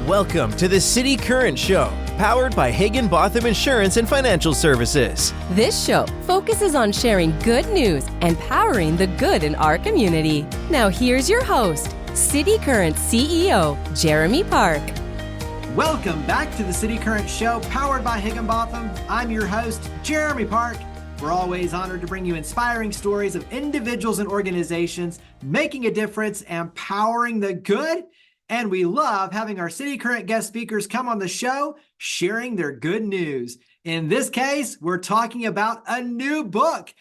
Welcome to the cityCURRENT Show, powered by Higginbotham Insurance and Financial Services. This show focuses on sharing good news and powering the good in our community. Now here's your host, cityCURRENT CEO, Jeremy Park. Welcome back to the cityCURRENT Show, powered by Higginbotham. I'm your host, Jeremy Park. We're always honored to bring you inspiring stories of individuals and organizations making a difference and powering the good. And we love having our cityCURRENT guest speakers come on the show, sharing their good news. In this case, we're talking about a new book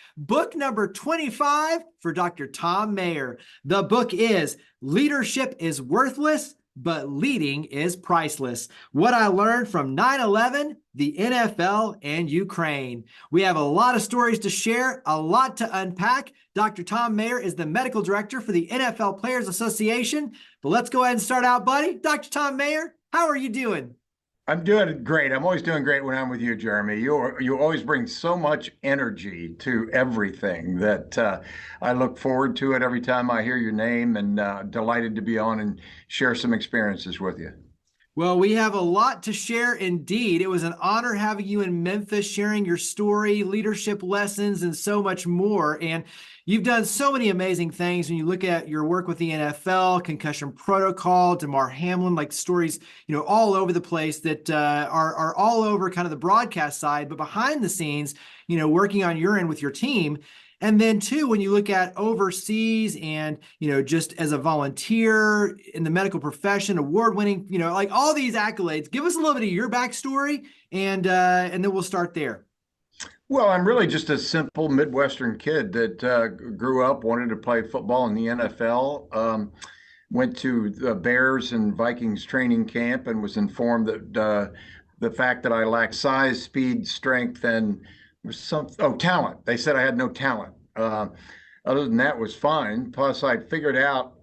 number 25 for Dr. Thom Mayer. The book is Leadership is Worthless, but Leading is Priceless. What I learned from 9/11, the NFL, and Ukraine. We have a lot of stories to share, a lot to unpack. Dr. Thom Mayer is the medical director for the NFL Players Association. But let's go ahead and start out, buddy. Dr. Thom Mayer, how are you doing? I'm doing great. I'm always doing great when I'm with you, Jeremy. You always bring so much energy to everything that I look forward to it every time I hear your name, and delighted to be on and share some experiences with you. Well, we have a lot to share indeed. It was an honor having you in Memphis, sharing your story, leadership lessons, and so much more. And you've done so many amazing things. When you look at your work with the NFL, concussion protocol, Damar Hamlin, like stories, all over the place that are all over kind of the broadcast side, but behind the scenes, working on your end with your team. And then too, when you look at overseas and, just as a volunteer in the medical profession, award-winning, like all these accolades, give us a little bit of your backstory and then we'll start there. Well, I'm really just a simple Midwestern kid that grew up, wanted to play football in the NFL, went to the Bears and Vikings training camp and was informed that the fact that I lacked size, speed, strength, and talent. They said I had no talent. Other than that was fine. Plus, I figured out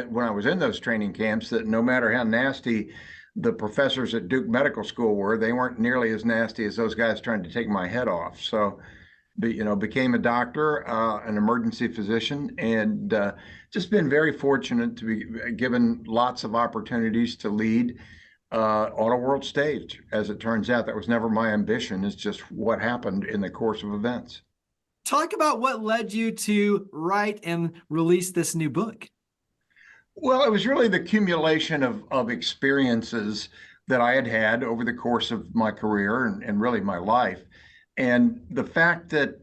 when I was in those training camps that no matter how nasty the professors at Duke Medical School were, they weren't nearly as nasty as those guys trying to take my head off. So, became a doctor, an emergency physician, and just been very fortunate to be given lots of opportunities to lead on a world stage. As it turns out, that was never my ambition. It's just what happened in the course of events. Talk about what led you to write and release this new book. Well, it was really the accumulation of experiences that I had had over the course of my career and really my life. And the fact that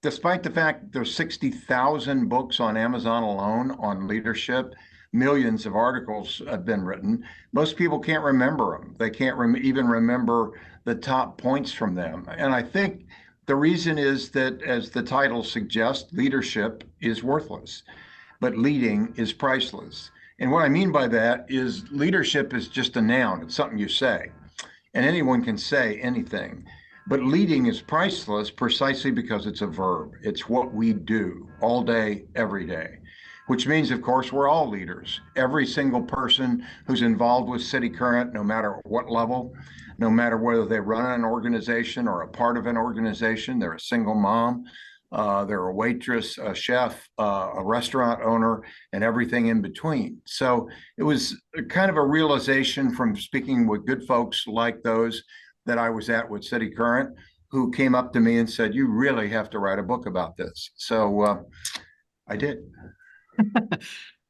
despite the fact there's 60,000 books on Amazon alone on leadership, millions of articles have been written, most people can't remember them. They can't even remember the top points from them. And I think the reason is that, as the title suggests, leadership is worthless, but leading is priceless. And what I mean by that is leadership is just a noun. It's something you say, and anyone can say anything. But leading is priceless precisely because it's a verb. It's what we do all day, every day. Which means, of course, we're all leaders. Every single person who's involved with cityCURRENT, no matter what level, no matter whether they run an organization or a part of an organization, they're a single mom, they're a waitress, a chef, a restaurant owner, and everything in between. So it was kind of a realization from speaking with good folks like those that I was at with cityCURRENT, who came up to me and said, "You really have to write a book about this." So I did.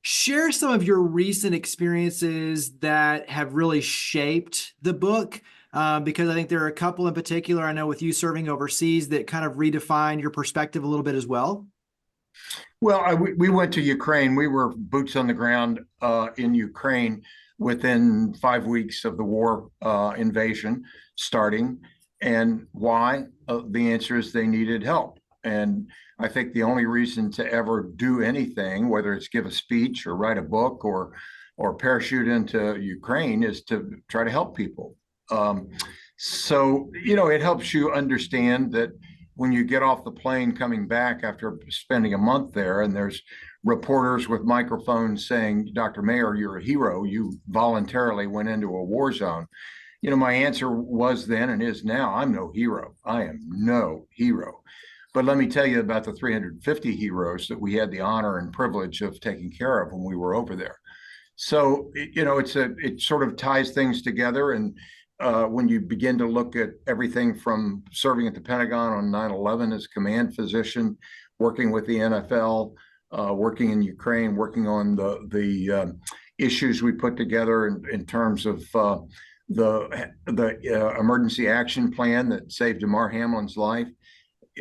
Share some of your recent experiences that have really shaped the book, because I think there are a couple in particular, I know with you serving overseas, that kind of redefined your perspective a little bit as well. Well, we went to Ukraine. We were boots on the ground in Ukraine within 5 weeks of the war invasion starting. And why? The answer is they needed help. And I think the only reason to ever do anything, whether it's give a speech or write a book or parachute into Ukraine, is to try to help people. So, it helps you understand that when you get off the plane coming back after spending a month there, and there's reporters with microphones saying, "Dr. Mayer, you're a hero. You voluntarily went into a war zone." My answer was then and is now, I'm no hero. I am no hero. But let me tell you about the 350 heroes that we had the honor and privilege of taking care of when we were over there. So, it sort of ties things together. And when you begin to look at everything from serving at the Pentagon on 9/11 as command physician, working with the NFL, working in Ukraine, working on the issues we put together in terms of the emergency action plan that saved Damar Hamlin's life,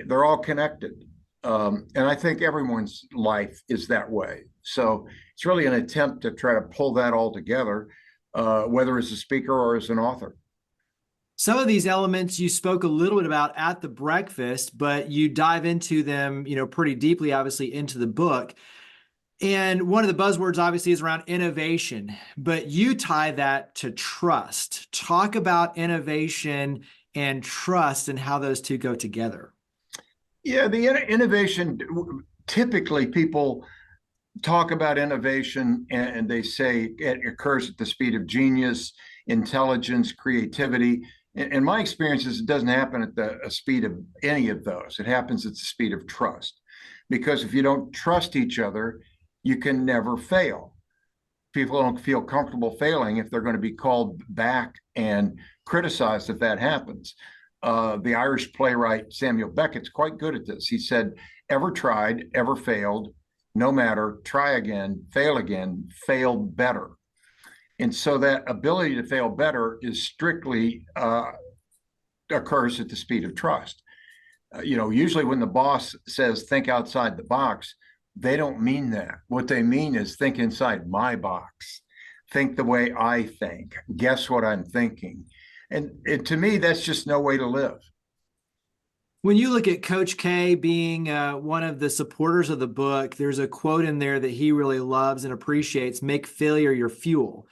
they're all connected. And I think everyone's life is that way. So it's really an attempt to try to pull that all together, whether as a speaker or as an author. Some of these elements you spoke a little bit about at the breakfast, but you dive into them, pretty deeply, obviously, into the book. And one of the buzzwords, obviously, is around innovation, but you tie that to trust. Talk about innovation and trust and how those two go together. Yeah, the innovation, typically people talk about innovation and they say it occurs at the speed of genius, intelligence, creativity. In my experiences, it doesn't happen at the speed of any of those. It happens at the speed of trust. Because if you don't trust each other, you can never fail. People don't feel comfortable failing if they're going to be called back and criticized if that happens. The Irish playwright Samuel Beckett's quite good at this. He said, ever tried, ever failed, no matter, try again, fail better. And so that ability to fail better is strictly occurs at the speed of trust. Usually when the boss says, think outside the box, they don't mean that. What they mean is think inside my box, think the way I think, guess what I'm thinking. And to me, that's just no way to live. When you look at Coach K being one of the supporters of the book, there's a quote in there that he really loves and appreciates: make failure your fuel.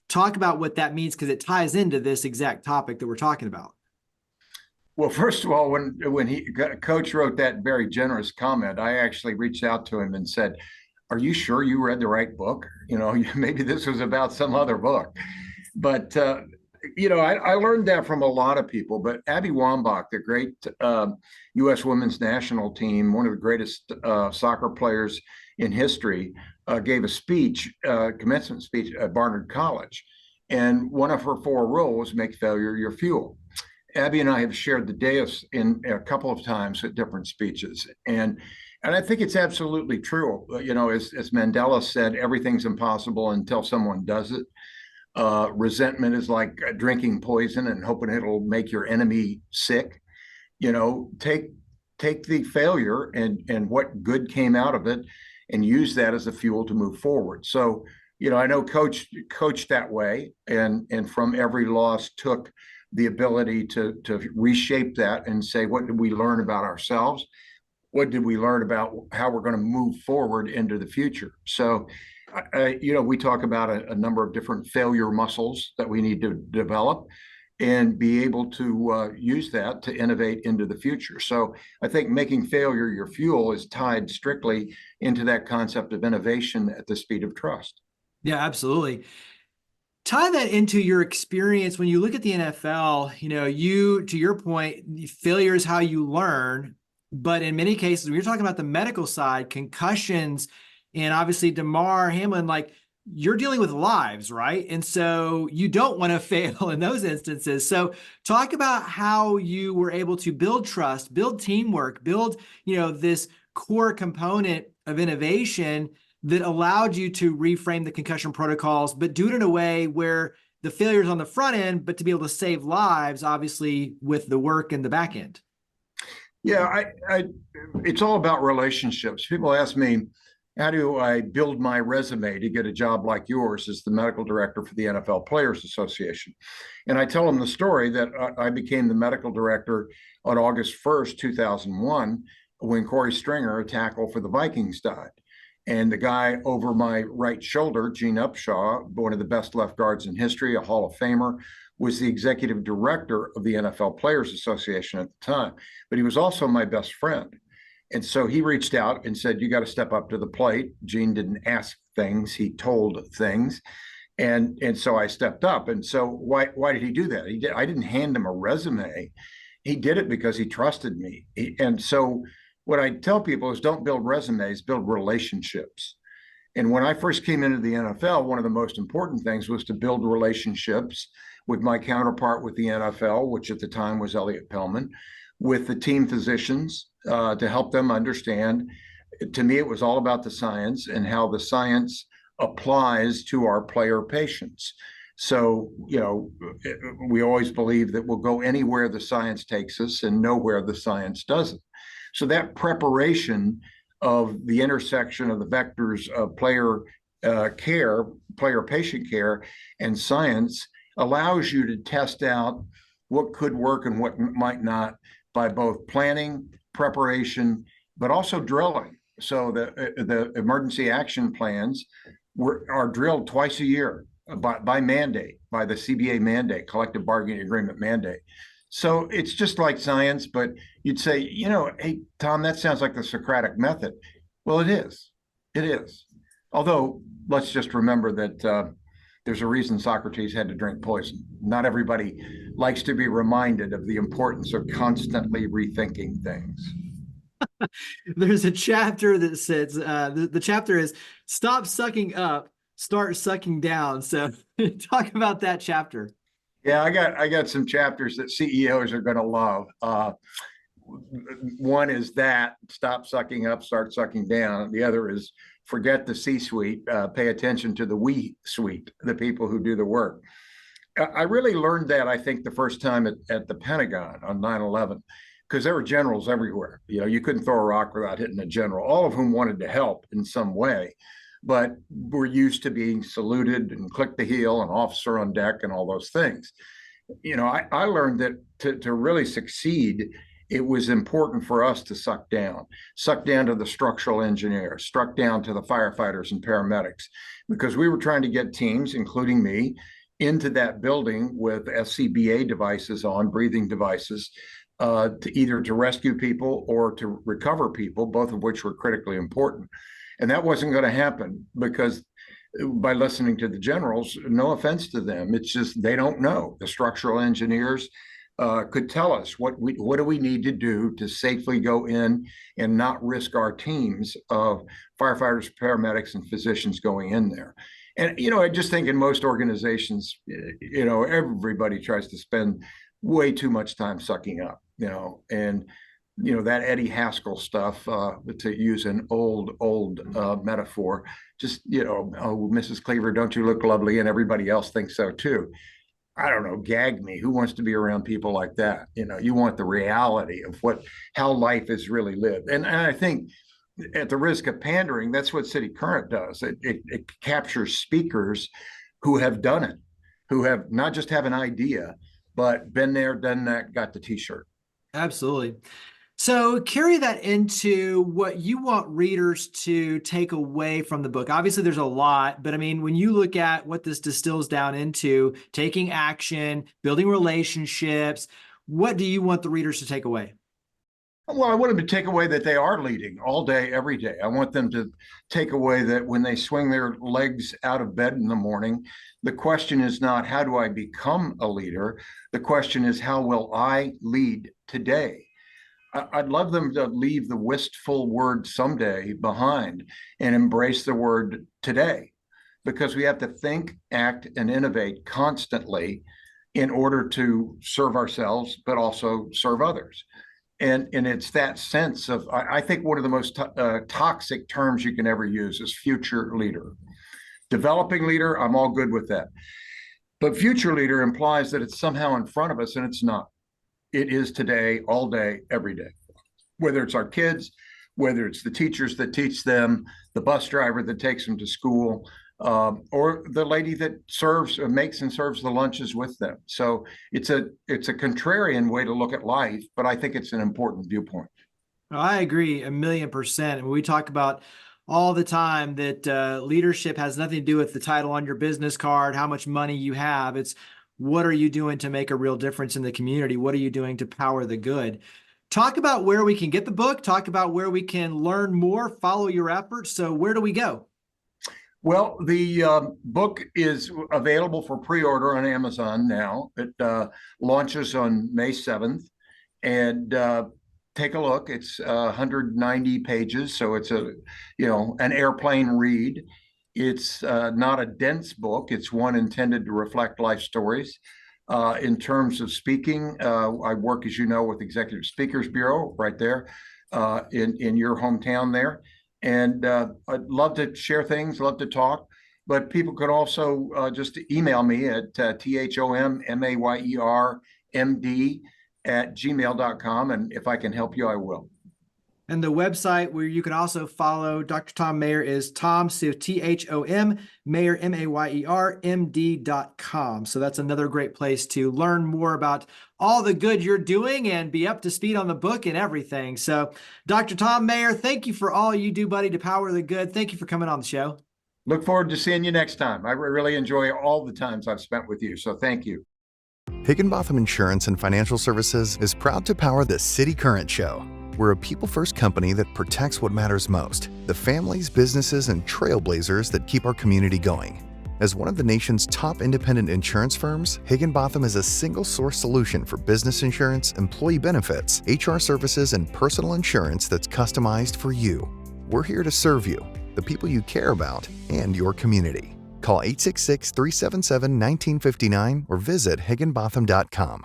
Talk about what that means, because it ties into this exact topic that we're talking about. Well, first of all, when Coach wrote that very generous comment, I actually reached out to him and said, are you sure you read the right book? Maybe this was about some other book. But I learned that from a lot of people, but Abby Wambach, the great U.S. women's national team, one of the greatest soccer players in history, gave a speech, commencement speech at Barnard College. And one of her 4 rules was make failure your fuel. Abby and I have shared the dais in a couple of times at different speeches. And I think it's absolutely true. As Mandela said, everything's impossible until someone does it. Resentment is like drinking poison and hoping it'll make your enemy sick. Take the failure and what good came out of it and use that as a fuel to move forward. So, I know Coach coached that way, and from every loss took the ability to reshape that and say, what did we learn about ourselves? What did we learn about how we're going to move forward into the future? So, we talk about a number of different failure muscles that we need to develop and be able to use that to innovate into the future. So I think making failure your fuel is tied strictly into that concept of innovation at the speed of trust. Yeah, absolutely. Tie that into your experience when you look at the NFL. To your point, failure is how you learn. But in many cases, when you're talking about the medical side, concussions, and obviously Damar Hamlin, you're dealing with lives, right? And so you don't want to fail in those instances. So talk about how you were able to build trust, build teamwork, build, this core component of innovation that allowed you to reframe the concussion protocols, but do it in a way where the failure is on the front end, but to be able to save lives, obviously, with the work in the back end. Yeah, it's all about relationships. People ask me, how do I build my resume to get a job like yours as the medical director for the NFL Players Association? And I tell them the story that I became the medical director on August 1st, 2001, when Corey Stringer, a tackle for the Vikings, died. And the guy over my right shoulder, Gene Upshaw, one of the best left guards in history, a Hall of Famer, was the executive director of the NFL Players Association at the time. But he was also my best friend. And so he reached out and said, you got to step up to the plate. Gene didn't ask things, he told things. And so I stepped up. And so why did he do that? I didn't hand him a resume. He did it because he trusted me. And so what I tell people is don't build resumes, build relationships. And when I first came into the NFL, one of the most important things was to build relationships with my counterpart with the NFL, which at the time was Elliot Pellman, with the team physicians to help them understand. To me, it was all about the science and how the science applies to our player patients. So, we always believe that we'll go anywhere the science takes us and nowhere the science doesn't. So that preparation of the intersection of the vectors of player care, player patient care, and science allows you to test out what could work and what might not by both planning, preparation, but also drilling. So the emergency action plans are drilled twice a year by mandate, by the CBA mandate, collective bargaining agreement mandate. So it's just like science, but you'd say, hey, Thom, that sounds like the Socratic method. Well, it is. It is. Although, let's just remember that there's a reason Socrates had to drink poison. Not everybody likes to be reminded of the importance of constantly rethinking things. There's a chapter that says, the chapter is Stop Sucking Up, Start Sucking Down. So talk about that chapter. Yeah, I got some chapters that CEOs are going to love. One is that stop sucking up, start sucking down. The other is forget the C-suite, pay attention to the we suite, the people who do the work. I really learned that, I think, the first time at the Pentagon on 9/11, because there were generals everywhere. You couldn't throw a rock without hitting a general, all of whom wanted to help in some way, but we're used to being saluted and click the heel and officer on deck and all those things. I learned that to really succeed, it was important for us to suck down to the structural engineers, struck down to the firefighters and paramedics, because we were trying to get teams, including me, into that building with SCBA devices on, breathing devices, to rescue people or to recover people, both of which were critically important. And that wasn't going to happen because by listening to the generals, no offense to them, it's just they don't know. The structural engineers could tell us what do we need to do to safely go in and not risk our teams of firefighters, paramedics, and physicians going in there. And, I just think in most organizations, everybody tries to spend way too much time sucking up, and, that Eddie Haskell stuff, to use an old metaphor, just, oh, Mrs. Cleaver, don't you look lovely? And everybody else thinks so too. I don't know, gag me. Who wants to be around people like that? You want the reality of how life is really lived. And I think at the risk of pandering, that's what cityCURRENT does. It captures speakers who have done it, who have not just have an idea, but been there, done that, got the t-shirt. Absolutely. So carry that into what you want readers to take away from the book. Obviously, there's a lot, but I mean, when you look at what this distills down into, taking action, building relationships, what do you want the readers to take away? Well, I want them to take away that they are leading all day, every day. I want them to take away that when they swing their legs out of bed in the morning, the question is not, how do I become a leader? The question is, how will I lead today? I'd love them to leave the wistful word someday behind and embrace the word today, because we have to think, act, and innovate constantly in order to serve ourselves, but also serve others. And it's that sense of, I think one of the most toxic terms you can ever use is future leader. Developing leader, I'm all good with that. But future leader implies that it's somehow in front of us, and it's not. It is today, all day, every day. Whether it's our kids, whether it's the teachers that teach them, the bus driver that takes them to school, or the lady that makes and serves the lunches with them. So it's a contrarian way to look at life, but I think it's an important viewpoint. I agree 1,000,000%. And we talk about all the time that leadership has nothing to do with the title on your business card, how much money you have. It's what are you doing to make a real difference in the community? What are you doing to power the good? Talk about where we can get the book. Talk about where we can learn more, follow your efforts. So where do we go? Well, the book is available for pre-order on Amazon now. It launches on May 7th. And take a look. It's 190 pages, so it's an airplane read. It's not a dense book. It's one intended to reflect life stories. In terms of speaking, I work, as you know, with Executive Speakers Bureau right there in your hometown there. And I'd love to share things, love to talk. But people could also just email me at thommayermd@gmail.com. And if I can help you, I will. And the website where you can also follow Dr. Thom Mayer is Thom, so Thom, Mayer, Mayer, MD.com. So that's another great place to learn more about all the good you're doing and be up to speed on the book and everything. So Dr. Thom Mayer, thank you for all you do, buddy, to power the good. Thank you for coming on the show. Look forward to seeing you next time. I really enjoy all the times I've spent with you. So thank you. Higginbotham Insurance and Financial Services is proud to power the City Current Show. We're a people-first company that protects what matters most, the families, businesses, and trailblazers that keep our community going. As one of the nation's top independent insurance firms, Higginbotham is a single-source solution for business insurance, employee benefits, HR services, and personal insurance that's customized for you. We're here to serve you, the people you care about, and your community. Call 866-377-1959 or visit higginbotham.com.